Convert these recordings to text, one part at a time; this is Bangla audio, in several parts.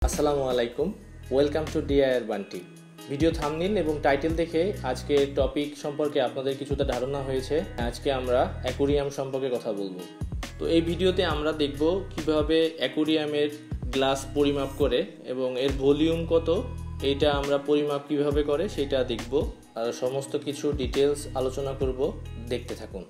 আসসালামু আলাইকুম, welcome to DIR Bunty. Video thumbnail এবং টাইটেল দেখে আজকে টপিক সম্পর্কে আপনাদের কিছুটা ধারণা হয়েছে। আজকে আমরা অ্যাকোরিয়াম সম্পর্কে কথা বলবো। তো এই ভিডিওতে আমরা দেখব কিভাবে অ্যাকোরিয়ামের গ্লাস পরিমাপ করে এবং এর ভলিউম কত এইটা আমরা পরিমাপ কিভাবে করে সেটা দেখব, আর সমস্ত কিছু ডিটেলস আলোচনা করব। দেখতে থাকুন।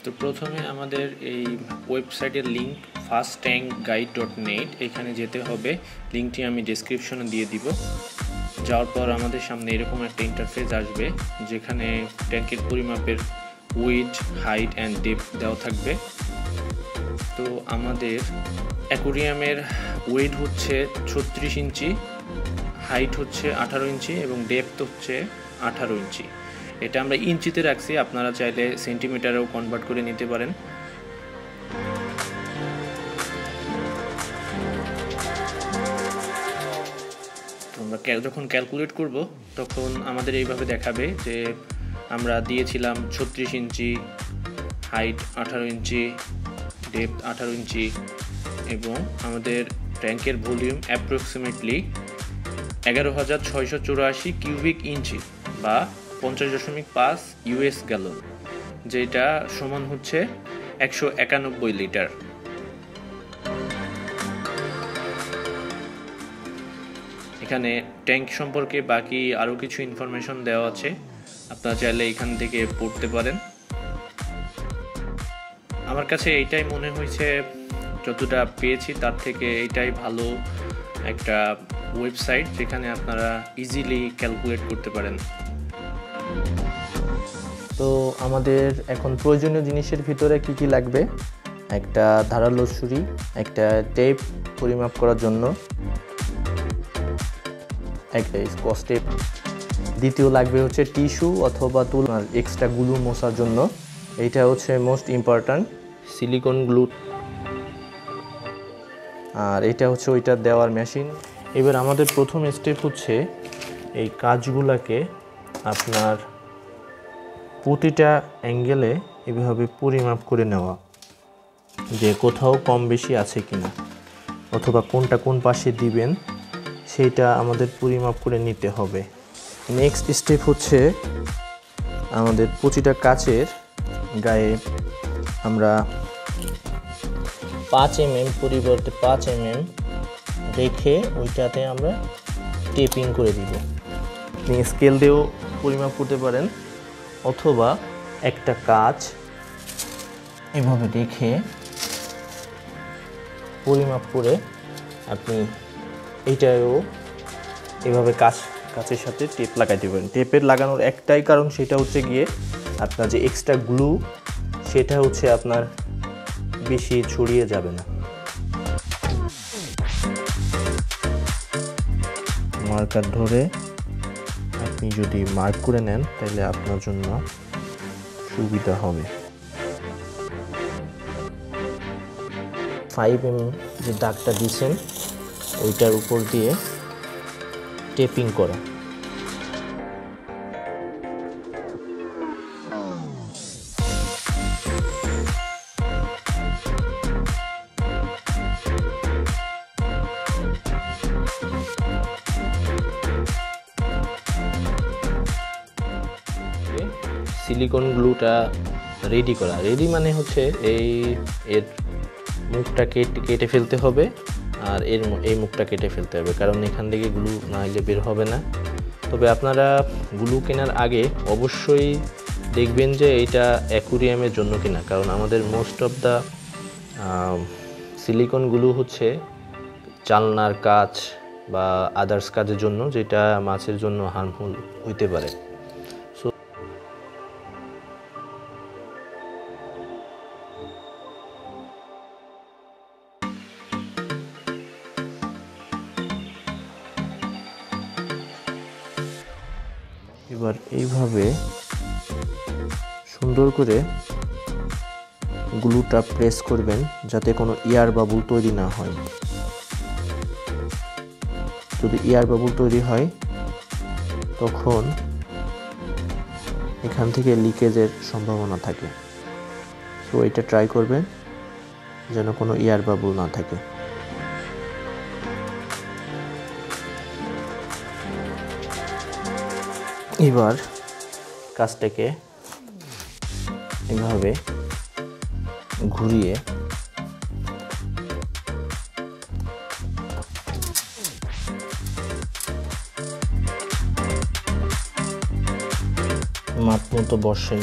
তো প্রথমে আমাদের এই ওয়েবসাইটের লিঙ্ক fasttankguide.net, এখানে যেতে হবে। লিঙ্কটি আমি ডেসক্রিপশনে দিয়ে দিব। যাওয়ার পর আমাদের সামনে এরকম একটা ইন্টারফেস আসবে, যেখানে ট্যাঙ্কের পরিমাপের উইডথ, হাইট অ্যান্ড ডেপথ দেওয়া থাকবে। তো আমাদের অ্যাকোরিয়ামের উইডথ হচ্ছে 36 ইঞ্চি, হাইট হচ্ছে 18 ইঞ্চি এবং ডেপথ হচ্ছে 18 ইঞ্চি। এটা আমরা ইঞ্চিতে রাখছি, আপনারা চাইলে সেন্টিমিটারেও কনভার্ট করে নিতে পারেন। তো আমরা যখন ক্যালকুলেট করব তখন আমাদের এইভাবে দেখাবে যে আমরা দিয়েছিলাম 36 ইঞ্চি, হাইট 18 ইঞ্চি, ডেপথ 18 ইঞ্চি এবং আমাদের ট্যাঙ্কের ভলিউম অ্যাপ্রক্সিমেটলি 11,684 কিউবিক ইঞ্চি বা 50.5 ইউএস গ্যালন, যেটা সমান হচ্ছে 191 লিটার। এখানে ট্যাঙ্ক সম্পর্কে বাকি আরও কিছু ইনফরমেশন দেওয়া আছে, আপনারা চাইলে এখান থেকে পড়তে পারেন। আমার কাছে এইটাই মনে হয়েছে, যতটা পেয়েছি তার থেকে এইটাই ভালো একটা ওয়েবসাইট, যেখানে আপনারা ইজিলি ক্যালকুলেট করতে পারেন। তো আমাদের এখন প্রয়োজনীয় জিনিসের ভিতরে কি কি লাগবে: একটা ধারালো ছুরি, একটা টেপ পরিমাপ করার জন্য, একটা স্কচ টেপ, দ্বিতীয় লাগবে হচ্ছে টিস্যু অথবা তুল আর এক্সট্রা গ্লু মোছার জন্য। এইটা হচ্ছে মোস্ট ইম্পর্ট্যান্ট, সিলিকন গ্লু। আর এটা হচ্ছে ওইটা দেওয়ার মেশিন। এবার আমাদের প্রথম স্টেপ হচ্ছে এই কাজগুলোকে আপনার প্রতিটা অ্যাঙ্গেলে এভাবে পরিমাপ করে নেওয়া, যে কোথাও কম বেশি আছে কিনা অথবা কোনটা কোন পাশে দিবেন সেইটা আমাদের পরিমাপ করে নিতে হবে। নেক্সট স্টেপ হচ্ছে আমাদের প্রতিটা কাচের গায়ে আমরা 5 mm পরিবর্তে 5 mm রেখে ওইটাতে আমরা টেপিং করে দিব। আপনি স্কেল দিয়েও পরিমাপ করতে পারেন অথবা একটা কাচ এভাবে রেখে পরিমাপ করে আপনি এইটাও এভাবে কাচের সাথে টেপ লাগাইতে পারেন। টেপের লাগানোর একটাই কারণ, সেটা হচ্ছে গিয়ে আপনার যে এক্সট্রা গ্লু সেটা হচ্ছে আপনার বেশি ছড়িয়ে যাবে না। মার্কার ধরে আপনি যদি মার্ক করে নেন তাহলে আপনার জন্য সুবিধা হবে। 5 mm যে দাগটা দিয়েছেন ওইটার উপর দিয়ে টেপিং করা। সিলিকন গ্লুটা রেডি করা। রেডি মানে হচ্ছে এর মুখটা কেটে ফেলতে হবে, আর এই মুখটা কেটে ফেলতে হবে, কারণ এখান থেকে গ্লু না হলে বের হবে না। তবে আপনারা গ্লু কেনার আগে অবশ্যই দেখবেন যে এইটা অ্যাকোরিয়ামের জন্য কিনা, কারণ আমাদের most of the silicone glue হচ্ছে জানলার কাচ বা আদার্স কাজের জন্য, যেটা মাছের জন্য হার্মফুল হইতে পারে। এবার এইভাবে সুন্দর করে গ্লুটা প্রেস করবেন যাতে কোনো এয়ার বাবল তৈরি না হয়। যদি এয়ার বাবল তৈরি হয় তখন এখান থেকে লিকেজের সম্ভাবনা থাকে। তো এটা ট্রাই করবেন যেন কোনো এয়ার বাবল না থাকে। এবার কাজটাকে এভাবে ঘুরিয়ে মাপ মতো বসাই।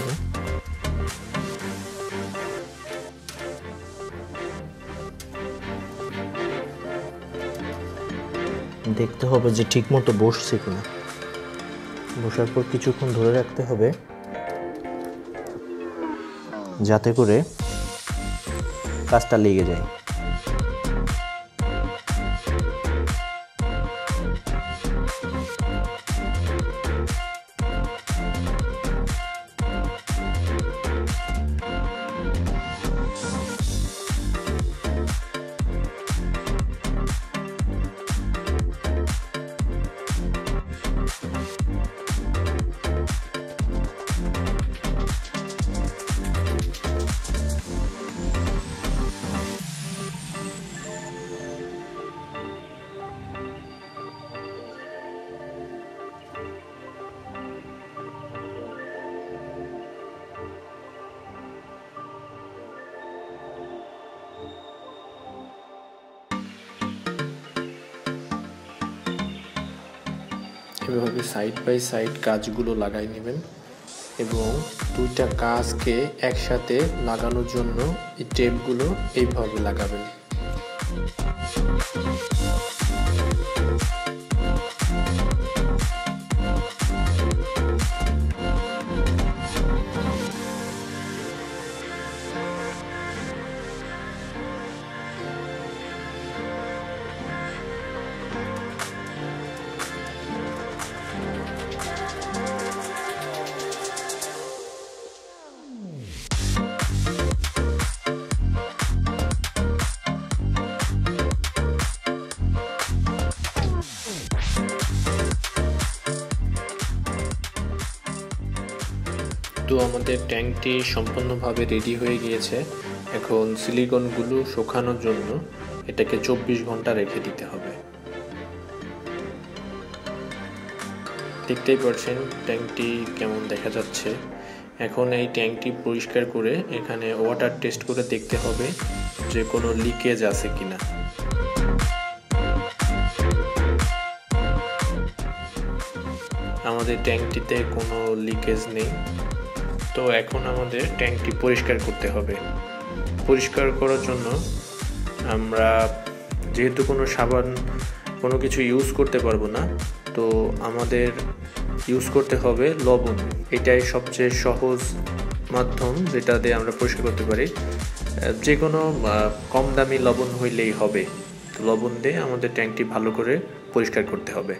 দেখতে হবে যে ঠিক মতো বসছে কিনা। বসার পর কিছুক্ষণ ধরে রাখতে হবে যাতে করে কাজটা লেগে যায়। এভাবে সাইড বাই সাইড কাজগুলো লাগাই নেবেন এবং দুইটা কাজকে একসাথে লাগানোর জন্য এই টেপগুলো এইভাবে লাগাবেন। তো আমাদের ট্যাঙ্কটি সম্পূর্ণভাবে রেডি হয়ে গিয়েছে। এখন সিলিকনগুলো শুকানোর জন্য এটাকে 24 ঘন্টা রেখে দিতে হবে। দেখতেই পাচ্ছেন ট্যাঙ্কটি কেমন দেখা যাচ্ছে। এখন এই ট্যাঙ্কটি পরিষ্কার করে এখানে ওয়াটার টেস্ট করে দেখতে হবে যে কোনো লিকেজ আছে কিনা। আমাদের ট্যাঙ্কটিতে কোনো লিকেজ নেই। তো এখন আমাদের ট্যাঙ্কটি পরিষ্কার করতে হবে। পরিষ্কার করার জন্য আমরা যেহেতু কোনো সাবান কোনো কিছু ইউজ করতে পারবো না, তো আমাদের ইউজ করতে হবে লবণ। এটাই সবচেয়ে সহজ মাধ্যম যেটা দিয়ে আমরা পরিষ্কার করতে পারি। যে কোনো কম দামি লবণ হইলেই হবে। তো লবণ দিয়ে আমাদের ট্যাঙ্কটি ভালো করে পরিষ্কার করতে হবে।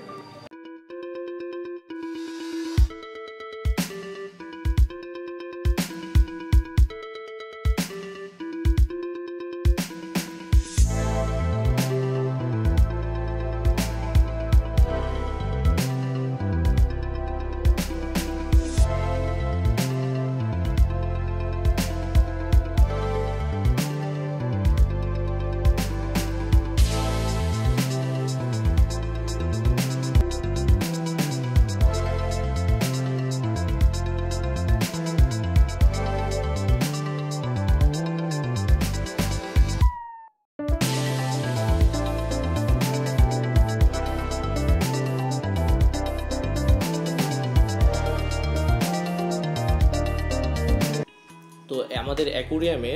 তো আমাদের অ্যাকুরিয়ামে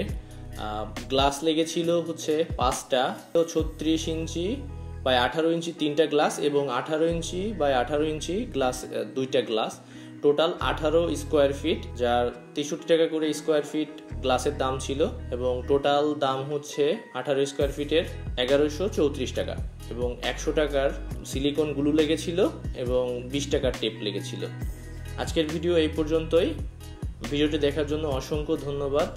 গ্লাস লেগেছিল হচ্ছে 5টা, 36 ইঞ্চি বাই 18 ইঞ্চি 3টা গ্লাস এবং 18 ইঞ্চি বাই 18 ইঞ্চি গ্লাস 2টা গ্লাস, টোটাল 18 স্কোয়ার ফিট, যার 63 টাকা করে স্কোয়ার ফিট গ্লাসের দাম ছিল এবং টোটাল দাম হচ্ছে 18 স্কোয়ার ফিটের 1134 টাকা এবং 100 টাকার সিলিকন গ্লু লেগেছিল এবং 20 টাকার টেপ লেগেছিল। আজকের ভিডিও এই পর্যন্তই। ভিডিওটি দেখার জন্য অসংখ্য ধন্যবাদ।